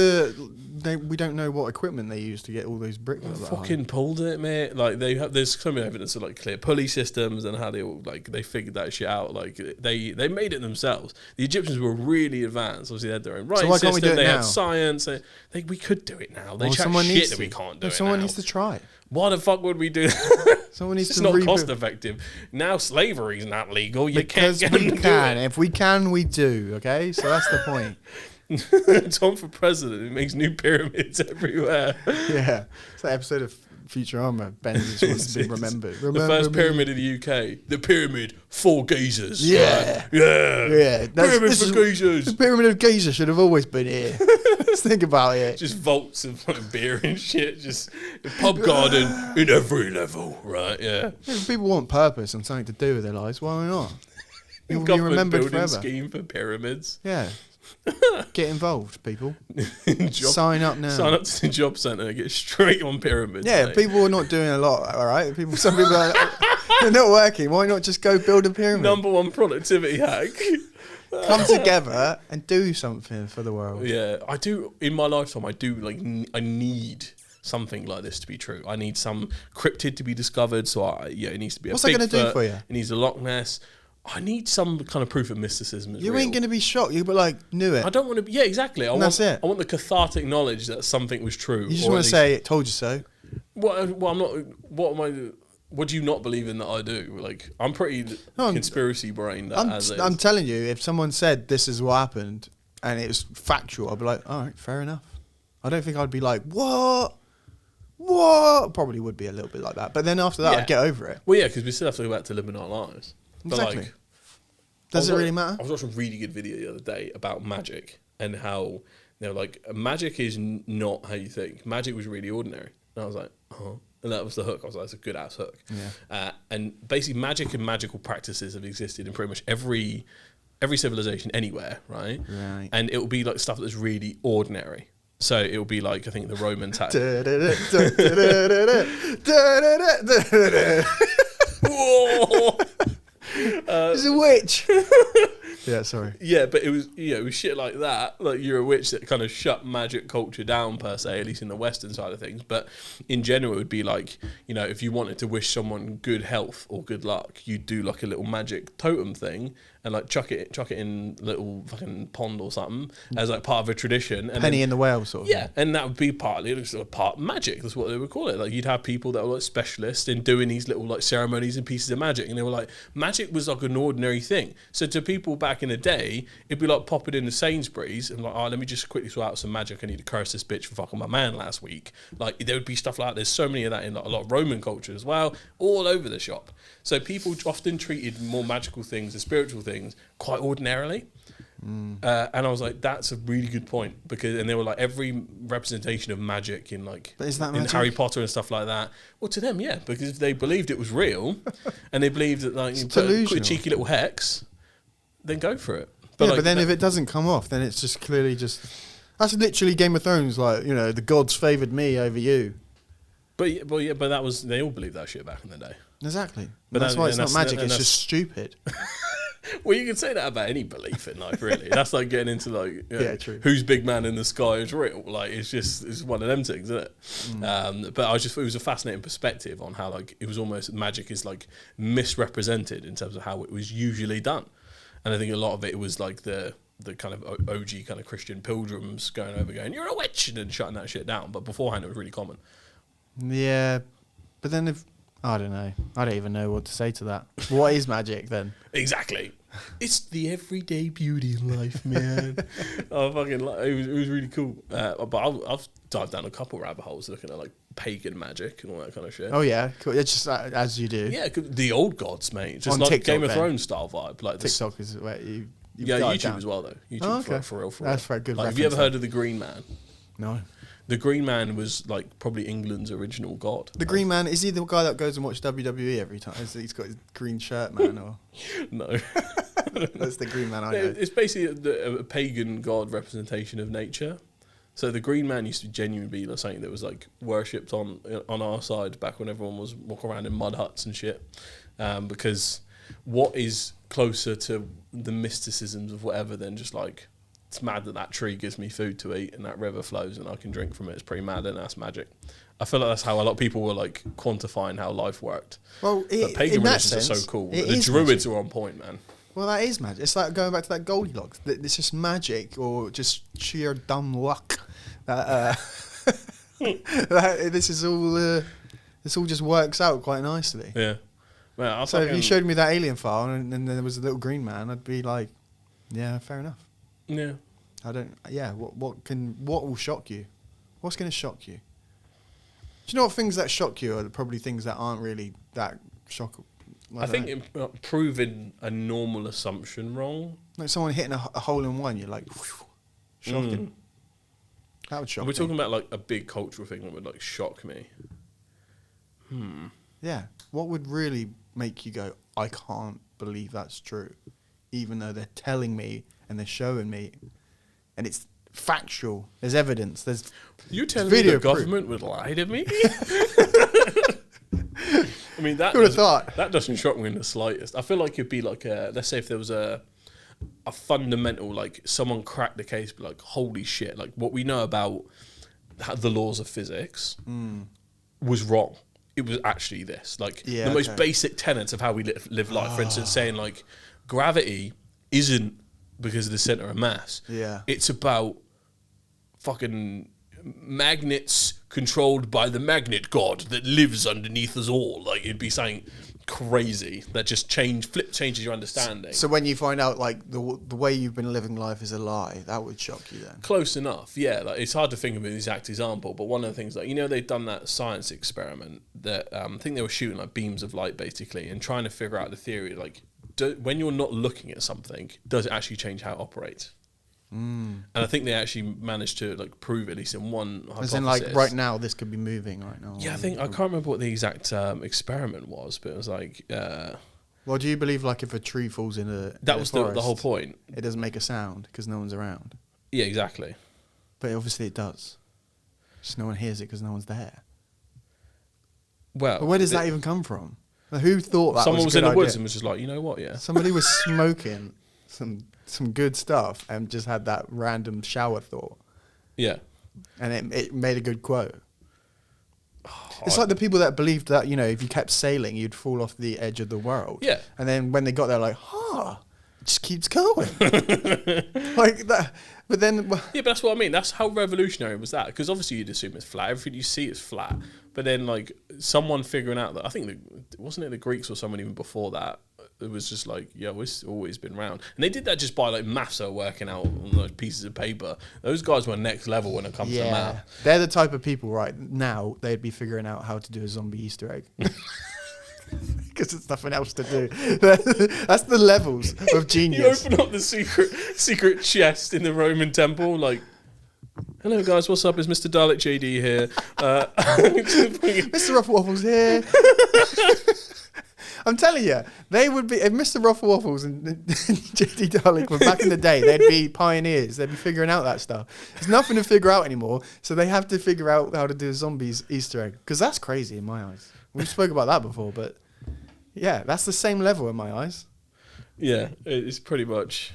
we don't know what equipment they use to get all those bricks. Fucking pulled it, mate. Like there's so many evidence of like clear pulley systems and how they all they figured that shit out. Like they made it themselves. The Egyptians were really advanced. Obviously, they had their own writing system. We do it now? Had science. We could do it now. They chat shit that we can't do it. Someone needs to try. Why the fuck would we do that? Someone needs it's to. It's not cost effective. Now slavery's not legal. You can't get we can. If we can, we do. Okay, so that's the point. Tom for president. It makes new pyramids everywhere. Yeah, it's that episode of Futurama. Ben just wants to be remembered. The first pyramid in the UK. The pyramid for geezers. Yeah, right? Yeah. Pyramid for geezers. The pyramid of Giza should have always been here. Let's think about it. Just vaults of like, beer and shit. Just a pub garden in every level. Right? Yeah. If people want purpose and something to do with their lives, why not? You'll be Government remembered building forever. Scheme for pyramids. Yeah. Get involved, people. Sign up now. Sign up to the job centre and get straight on pyramids. Yeah, mate. people are not doing a lot, all right? Some people are they're not working. Why not just go build a pyramid? Number one productivity hack. Come together and do something for the world. Yeah, I do. In my lifetime, I I need something like this to be true. I need some cryptid to be discovered. So it needs to be a Bigfoot. What's that going to do for you? It needs a Loch Ness. I need some kind of proof of mysticism. You ain't going to be shocked. You'll be like, knew it. I don't want to be... Yeah, exactly. That's it. I want the cathartic knowledge that something was true. You just want to say, told you so. Well, I'm not... What do you not believe in that I do? Like, I'm pretty conspiracy brained. I'm telling you, if someone said this is what happened and it was factual, I'd be like, all right, fair enough. I don't think I'd be like, what? Probably would be a little bit like that. But then after that, I'd get over it. Well, yeah, because we still have to go back to living our lives. Exactly. Like, does it really matter? I was watching a really good video the other day about magic and how, magic is not how you think. Magic was really ordinary. And I was like, And that was the hook. I was like, that's a good ass hook. Yeah. And basically, magic and magical practices have existed in pretty much every civilization anywhere, right? Right. And it will be like stuff that's really ordinary. So it will be like, I think the Romans had. Whoa! There's a witch. Yeah, sorry. Yeah, but it was it was shit like that. Like you're a witch that kind of shut magic culture down per se, at least in the Western side of things. But in general, it would be like, if you wanted to wish someone good health or good luck, you'd do like a little magic totem thing and like chuck it in a little fucking pond or something as like part of a tradition. And Penny in the whale sort of yeah, and that would be partly sort of part magic. That's what they would call it. Like you'd have people that were like specialists in doing these little like ceremonies and pieces of magic, and they were like, magic was like an ordinary thing. So to people back in the day, it'd be like popping into Sainsbury's and like, oh, let me just quickly sort out some magic. I need to curse this bitch for fucking my man last week. Like there would be stuff like that. There's so many of that in like a lot of Roman culture as well, all over the shop. So people often treated more magical things and spiritual things quite ordinarily. And I was like, that's a really good point, and they were like, every representation of magic in like is that in magic? Harry Potter and stuff like that. Well, to them, yeah, because they believed it was real, and they believed that like you put a cheeky little hex, then go for it. But then if it doesn't come off, then it's just clearly just that's literally Game of Thrones. Like the gods favoured me over you. But that was they all believed that shit back in the day. Exactly. But that's why it's not magic. It's that's just stupid. Well, you can say that about any belief in life, really. That's like getting into like, true. Whose big man in the sky is real? Like, it's one of them things, isn't it? But it was a fascinating perspective on how like it was almost magic is like misrepresented in terms of how it was usually done, and I think a lot of it was like the kind of OG kind of Christian pilgrims going over, going, "You're a witch," and then shutting that shit down. But beforehand, it was really common. Yeah, but then I don't know. I don't even know what to say to that. What is magic then? Exactly. It's the everyday beauty in life, man. It was really cool. But I've dived down a couple rabbit holes looking at like pagan magic and all that kind of shit. Oh yeah, cool. It's just as you do. Yeah, the old gods, mate. Just On like TikTok, Game of then. Thrones style vibe. Like TikTok is where you YouTube down. as well though. YouTube Oh, okay. for real. That's very good. Like, have you ever heard of the Green Man? No. The Green Man was like probably England's original god. The Green Man, is he the guy that goes and watches WWE every time? He's got his green shirt, man, or No. that's the Green Man I know. It's basically a pagan god representation of nature. So the Green Man used to genuinely be like something that was like worshipped on our side back when everyone was walking around in mud huts and shit. Because what is closer to the mysticisms of whatever than just like, it's mad that tree gives me food to eat and that river flows and I can drink from it. It's pretty mad, and that's magic. I feel like that's how a lot of people were like quantifying how life worked. Well, but pagan religions are so cool. The Druids are on point, man. Well, that is magic. It's like going back to that Goldilocks. It's just magic or just sheer dumb luck. This all just works out quite nicely. Yeah. Man, so if you showed me that alien file and then there was a little green man, I'd be like, yeah, fair enough. Yeah. I don't. Yeah. What will shock you? What's going to shock you? Do you know what things that shock you are probably things that aren't really that shockable? I think proving a normal assumption wrong. Like someone hitting a hole in one, you're like, whew, shocking. That would shock me. We're talking about like a big cultural thing that would like shock me. Yeah. What would really make you go, I can't believe that's true, even though they're telling me and they're showing me, and it's factual. There's evidence. There's you telling me the government would lie to me? I mean, that doesn't shock me in the slightest. I feel like it'd be like let's say if there was a fundamental, like someone cracked the case, but like holy shit, like what we know about the laws of physics was wrong. It was actually this, like the most basic tenets of how we live life. For instance, saying like gravity isn't because of the center of mass. Yeah, it's about fucking magnets controlled by the magnet god that lives underneath us all. Like it'd be something crazy that just changes your understanding. So when you find out like the way you've been living life is a lie, that would shock you then. Close enough, yeah. Like it's hard to think of an exact example, but one of the things, like they've done that science experiment that I think they were shooting like beams of light basically and trying to figure out the theory like when you're not looking at something, does it actually change how it operates? And I think they actually managed to like prove, at least in one hypothesis. As in, like, right now, this could be moving right now. Yeah, I can't remember what the exact experiment was, but it was like. Well, do you believe, like, if a tree falls in a that was forest, the whole point? It doesn't make a sound because no one's around. Yeah, exactly. But obviously it does. Just no one hears it because no one's there. Well, But where does that even come from? Like, who thought that someone was was a good in the woods idea? and was just like, you know what? Yeah. Somebody was smoking some good stuff and just had that random shower thought. Yeah. And it made a good quote. It's like the people that believed that, you know, if you kept sailing, you'd fall off the edge of the world. Yeah. And then when they got there, like, it just keeps going. Like that. But then... Yeah, but that's what I mean. That's how revolutionary was that? Because obviously you'd assume it's flat. Everything you see is flat. But then, like, someone figuring out that... I think, wasn't it the Greeks or someone even before that? It was just like, yeah, it's always been round. And they did that just by, like, maths are working out on those pieces of paper. Those guys were next level when it comes to math. They're the type of people, right, now they'd be figuring out how to do a zombie Easter egg. Because there's nothing else to do. That's the levels of genius. You open up the secret chest in the Roman temple, like, hello guys, what's up? It's Mr. Dalek JD here. Mr. Rufflewaffles here. I'm telling you, they would be, if Mr. Rufflewaffles and JD Dalek were back in the day, they'd be pioneers. They'd be figuring out that stuff. There's nothing to figure out anymore, so they have to figure out how to do a zombies Easter egg. Because that's crazy in my eyes. We spoke about that before, but yeah, that's the same level in my eyes. Yeah, it's pretty much...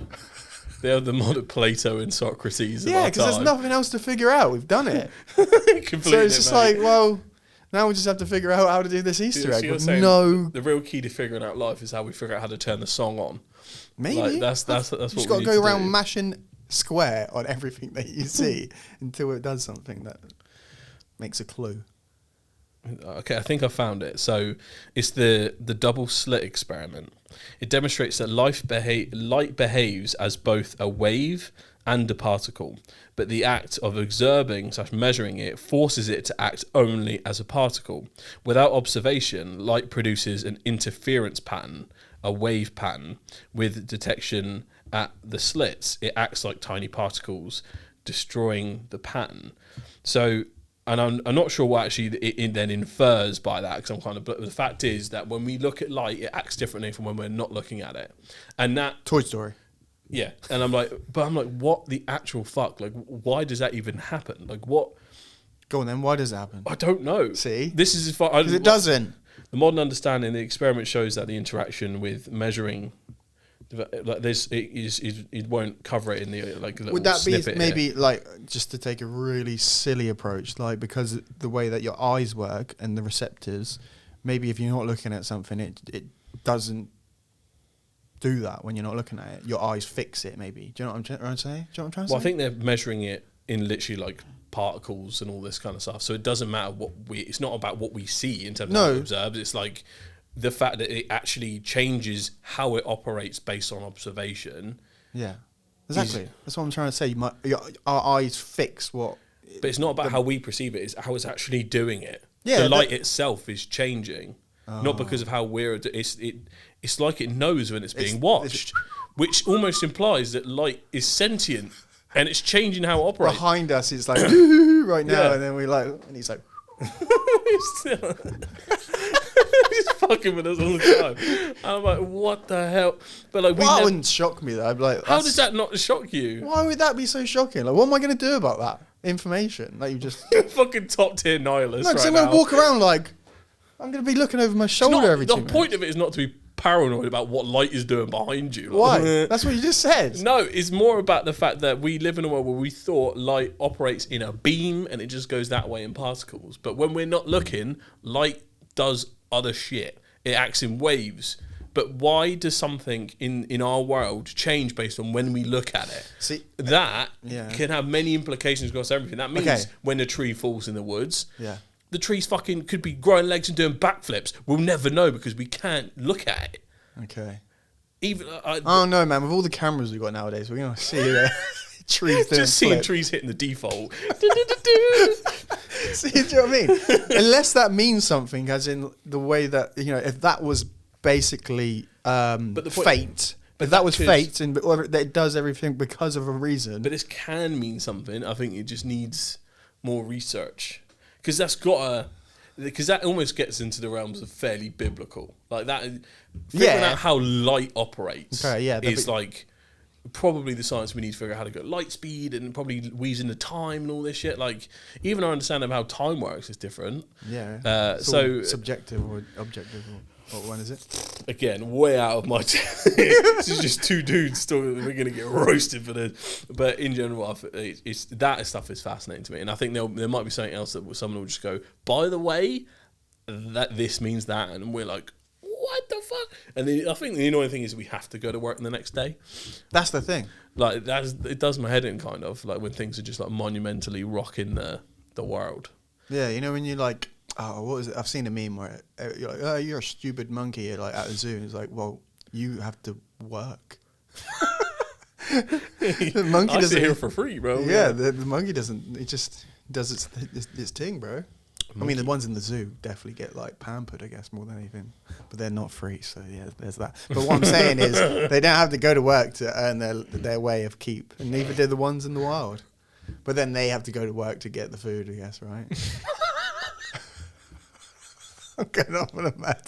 They're the modern Plato and Socrates. Yeah, because there's nothing else to figure out. We've done it. So it's just mate. like, well, now we just have to figure out how to do this Easter egg. You're With saying no, the real key to figuring out life is how we figure out how to turn the song on. maybe Like, that's what you just we got to need go to around do. mashing square on everything that you see until it does something that makes a clue. Okay, I think I found it. So it's the double slit experiment. It demonstrates that light behaves as both a wave and a particle, but the act of observing/measuring it forces it to act only as a particle. Without observation, light produces an interference pattern, a wave pattern, with detection at the slits. It acts like tiny particles, destroying the pattern. So... And I'm not sure what actually it then infers by that, because I'm kind of... But the fact is that when we look at light, it acts differently from when we're not looking at it. And that... Toy Story. Yeah. And I'm like, what the actual fuck? Like, why does that even happen? Like, what... Go on then, why does it happen? I don't know. See? This is... Because it doesn't. The modern understanding, the experiment shows that the interaction with measuring... Like this, it won't cover it in the like little Would that be snippet maybe here. like, just to take a really silly approach, like, because the way that your eyes work and the receptors, maybe if you're not looking at something, it doesn't do that when you're not looking at it. Your eyes fix it, maybe. Do you know what I'm trying to say? Do you know what I'm trying to say? Well, I think they're measuring it in literally like particles and all this kind of stuff. So it doesn't matter it's not about what we see in terms of how it observes. It's like the fact that it actually changes how it operates based on observation. Yeah, exactly. That's what I'm trying to say. Our eyes fix what... But it's not about how we perceive it, it's how it's actually doing it. Yeah, the light itself is changing, not because of how we're... It's like it knows when it's being watched, which almost implies that light is sentient and it's changing how it operates. Behind us, it's like, right now, Yeah. and then we like... And he's like... He's fucking with us all the time. I'm like, what the hell? But like, That wouldn't shock me though. I'd be like, how does that not shock you? Why would that be so shocking? Like, what am I going to do about that information? Like, you just... You're fucking top tier nihilist. No, because right I'm going now. to walk around like... I'm going to be looking over my shoulder every 2 The minutes. point of it is not to be paranoid about what light is doing behind you. Why? Like, That's what you just said. no, it's more about the fact that we live in a world where we thought light operates in a beam and it just goes that way in particles. But when we're not looking, light does other shit. It acts in waves. But why does something in our world change based on when we look at it? See, That Yeah. can have many implications across everything. That means Okay. when a tree falls in the woods, Yeah. the tree's fucking could be growing legs and doing backflips. We'll never know because we can't look at it. Okay. Even Oh no, man! With all the cameras we've got nowadays, we're gonna see trees doing just seeing flips. trees hitting the default. See, do you know what I mean? Unless that means something, as in the way that, you know, if that was basically the point- fate, But that was fate, and it does everything because of a reason. But this can mean something. I think it just needs more research, because that almost gets into the realms of fairly biblical, like that. Figuring out how light operates is like probably the science we need to figure out how to go light speed and probably wheezing the time and all this shit. Like even our understanding of how time works is different. Yeah. So subjective or objective, or what one is it? Again, way out of my. This is just two dudes talking. We're gonna get roasted for this, but in general, it's that stuff is fascinating to me, and I think there might be something else that someone will just go, by the way, that this means that, and we're like, what the fuck? And I think the annoying thing is we have to go to work the next day. That's the thing. Like it does my head in, kind of like when things are just like monumentally rocking the world. Yeah, you know when you like. Oh, what is it? I've seen a meme where you're like, "Oh, you're a stupid monkey." You're like at the zoo. It's like, well, you have to work. The monkey doesn't sit here for free, bro. Yeah, the monkey doesn't. It just does its thing, bro. I mean, the ones in the zoo definitely get like pampered, I guess, more than anything. But they're not free, so yeah, there's that. But what I'm saying is, they don't have to go to work to earn their way of keep, and neither do the ones in the wild. But then they have to go to work to get the food, I guess, right? I'm going off on a mad.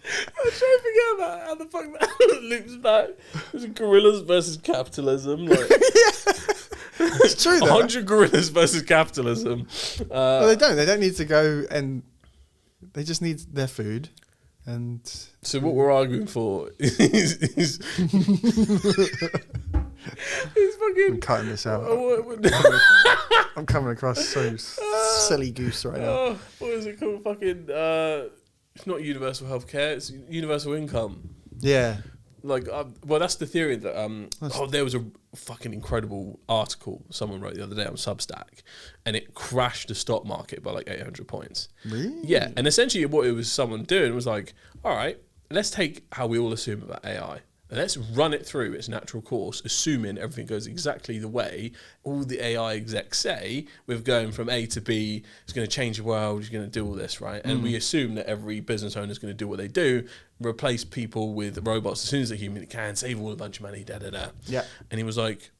I'm trying to figure out how the fuck that loops back. There's gorillas versus capitalism. Like, it's true, though. 100 gorillas versus capitalism. Well, they don't. They don't need to go, and they just need their food. And so what we're arguing for is fucking. I'm cutting this out. I'm coming across so silly goose right now. What is it called? Fucking. It's not universal healthcare. It's universal income. Yeah. Like, well, that's the theory that. There was a fucking incredible article someone wrote the other day on Substack, and it crashed the stock market by like 800 points. Really? Yeah, and essentially what it was someone doing was like, all right, let's take how we all assume about AI. And let's run it through its natural course, assuming everything goes exactly the way all the AI execs say, with going from A to B, it's going to change the world, it's going to do all this, right? And we assume that every business owner is going to do what they do, replace people with robots as soon as a human can, save all a bunch of money, da-da-da. Yeah. And he was like,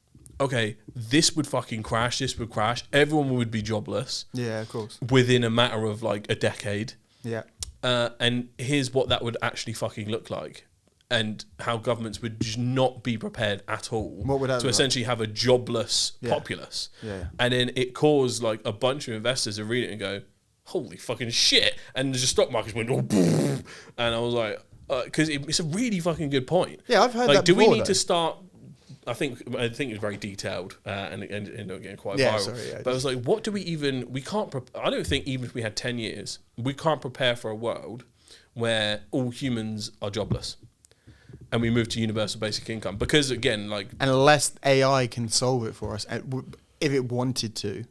okay, this would fucking crash, this would crash, everyone would be jobless. Yeah, of course. Within a matter of like a decade. Yeah. And here's what that would actually fucking look like. And how governments would just not be prepared at all What would that to essentially have a jobless populace. Yeah. And then it caused like a bunch of investors to read it and go, holy fucking shit. And the stock markets went, oh, boom. And I was like, because it's a really fucking good point. Yeah, I've heard like, that do before, we need though. to start... I think it's very detailed and it ended up getting quite viral. But I was like, what do we even... We can't... I don't think even if we had 10 years, we can't prepare for a world where all humans are jobless. And we move to universal basic income. Because, again, like... Unless AI can solve it for us. And if it wanted to,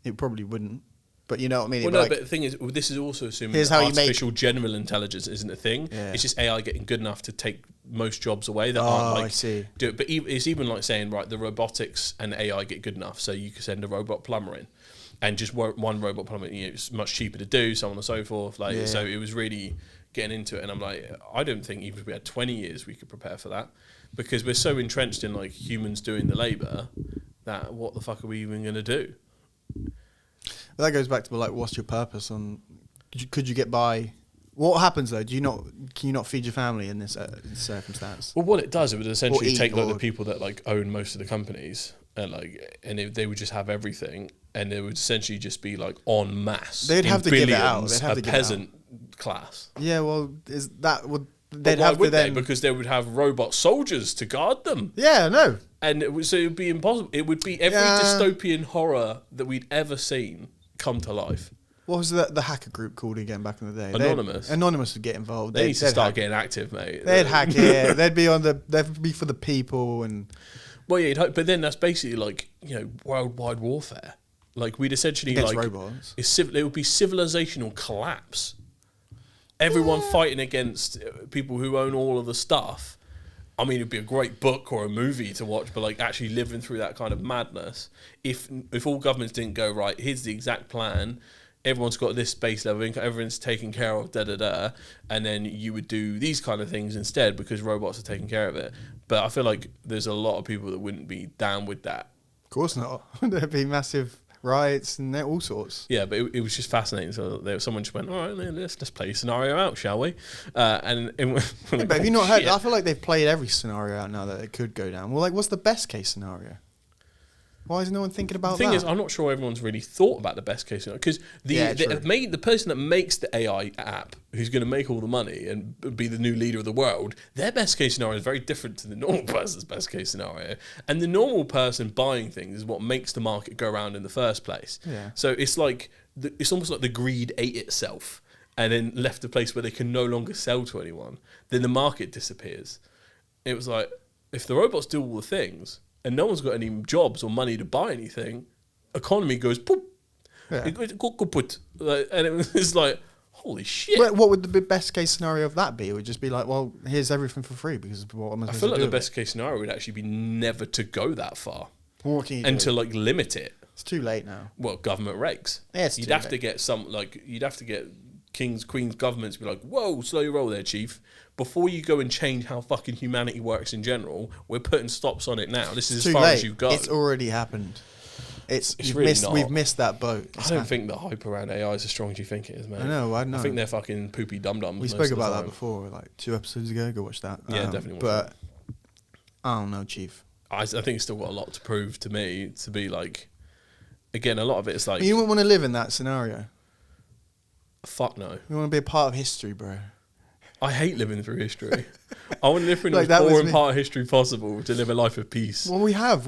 it probably wouldn't. But you know what I mean? Well, no, but the thing is, this is also assuming that artificial general intelligence isn't a thing. Yeah. It's just AI getting good enough to take most jobs away that aren't like... I see. Do it. But it's even like saying, right, the robotics and AI get good enough so you could send a robot plumber in. And just one robot plumber, it's much cheaper to do, so on and so forth. Like, so it was really... getting into it, and I'm like, I don't think even if we had 20 years we could prepare for that, because we're so entrenched in like humans doing the labour that what the fuck are we even going to do? That goes back to like, what's your purpose? Could you get by? What happens though? Can you not feed your family in this circumstance? Well, what it does, it would essentially eat, take like the people that like own most of the companies, and they would just have everything, and it would essentially just be like en masse. They'd have to give it out. They'd have to a give it out. peasant class. Yeah, well, is that would But they'd why have would to then? they? Because they would have robot soldiers to guard them. Yeah, no. And it would be impossible. It would be every dystopian horror that we'd ever seen come to life. What was the hacker group called again back in the day? Anonymous. Anonymous would get involved. They need to start getting active, mate. They'd hack it. They'd be for the people and. Well, yeah, but then that's basically like, worldwide warfare. Like we'd essentially Against like robots. It would be civilizational collapse. Everyone fighting against people who own all of the stuff. I mean, it'd be a great book or a movie to watch, but like actually living through that kind of madness. If all governments didn't go, right, here's the exact plan, everyone's got this base level income, everyone's taken care of, and then you would do these kind of things instead because robots are taking care of it. But I feel like there's a lot of people that wouldn't be down with that. Of course not. There'd be massive riots and all sorts. Yeah, but it was just fascinating. So someone just went, all right, let's play a scenario out, shall we? And but have you not heard? I feel like they've played every scenario out now that it could go down. Well, like, what's the best case scenario? Why is no one thinking about that? The thing is, I'm not sure everyone's really thought about the best case scenario because the person that makes the AI app, who's going to make all the money and be the new leader of the world, their best case scenario is very different to the normal person's best case scenario. And the normal person buying things is what makes the market go around in the first place. Yeah. So it's like it's almost like the greed ate itself and then left a place where they can no longer sell to anyone. Then the market disappears. It was like if the robots do all the things, and no one's got any jobs or money to buy anything, economy goes poop. Yeah. It goes kaput. And it was like, holy shit. But what would the best case scenario of that be? It would just be like, well, here's everything for free because of what I'm I feel like the best case scenario would actually be never to go that far. What can you and do? to like limit it. It's too late now. Well, government regs. Yeah, it's you'd too have late. to get you'd have to get kings, queens, governments to be like, whoa, slow your roll there, chief. Before you go and change how fucking humanity works in general, we're putting stops on it now. This is It's as too far late. as you've got. It's already happened. We've missed that boat. I don't think the hype around AI is as strong as you think it is, man. I know. I think they're fucking poopy dum-dums. We spoke about that before, like 2 episodes ago. Go watch that. Yeah, definitely watch But I don't know, Chief. I think it's still got a lot to prove to me to be like, again, a lot of it is like, You wouldn't want to live in that scenario. fuck no. You want to be a part of history, bro. I hate living through history. I want to live through Like, the that most was boring me. part of history possible to live a life of peace. Well, we have,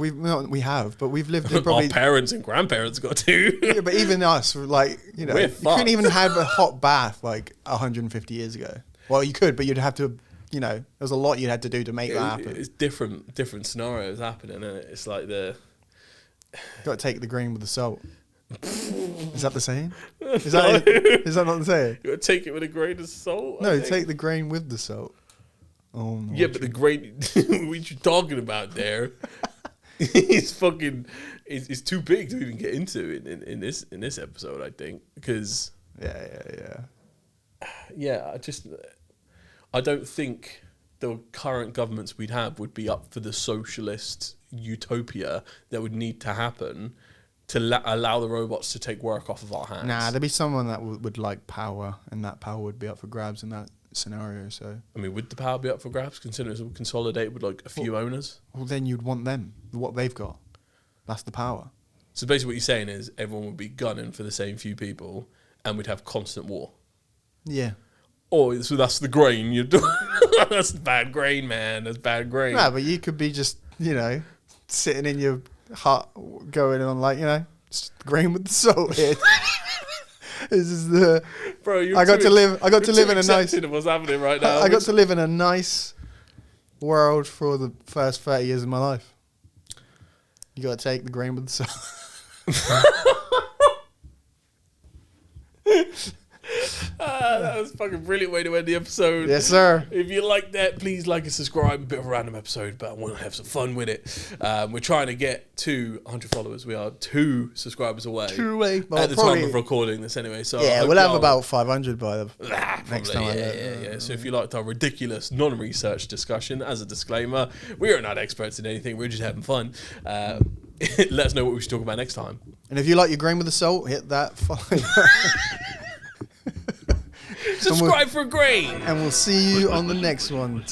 but we've lived in probably. Our parents and grandparents got to. Yeah, but even us, like, you know, We're you couldn't fucked. even have a hot bath like 150 years ago. Well, you could, but you'd have to, you know, there's a lot you'd had to do to make that happen. It's different scenarios happening, and it's like Got to take the grain with the salt. Is that the saying? Is that not the saying? You got to take it with a grain of salt. No, I think. take the grain with the salt. Oh no. Yeah, but the grain. What you talking about there? It's fucking. It's too big to even get into in this episode. I think because Yeah. I don't think the current governments we'd have would be up for the socialist utopia that would need to happen to allow the robots to take work off of our hands. Nah, there'd be someone that would like power, and that power would be up for grabs in that scenario. So, I mean, would the power be up for grabs considering it's all consolidated with like a few owners? well, then you'd want them, what they've got. That's the power. So basically what you're saying is everyone would be gunning for the same few people and we'd have constant war. Yeah. Oh, so that's the grain you're doing. That's bad grain, man. That's bad grain. Nah, but you could be just, you know, sitting in your hut going on like, you know, just grain with the salt here. This is the Bro, I got to live in a nice of what's happening right now. I got to live in a nice world for the first 30 years of my life. You got to take the grain with the salt. That was a fucking brilliant way to end the episode. Yes, sir. If you like that, please like and subscribe. A bit of a random episode, but I want to have some fun with it. We're trying to get to 100 followers. We are 2 subscribers away. 2 away. Well, at the probably- time of recording this anyway. So I Yeah, hope we'll have y'all- about 500 by the Next next time. yeah. So if you liked our ridiculous non-research discussion, as a disclaimer, we are not experts in anything. We're just having fun. Let us know what we should talk about next time. And if you like your grain with the salt, hit that follow. Subscribe for grain. And we'll see you on the next one.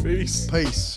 Peace. Peace.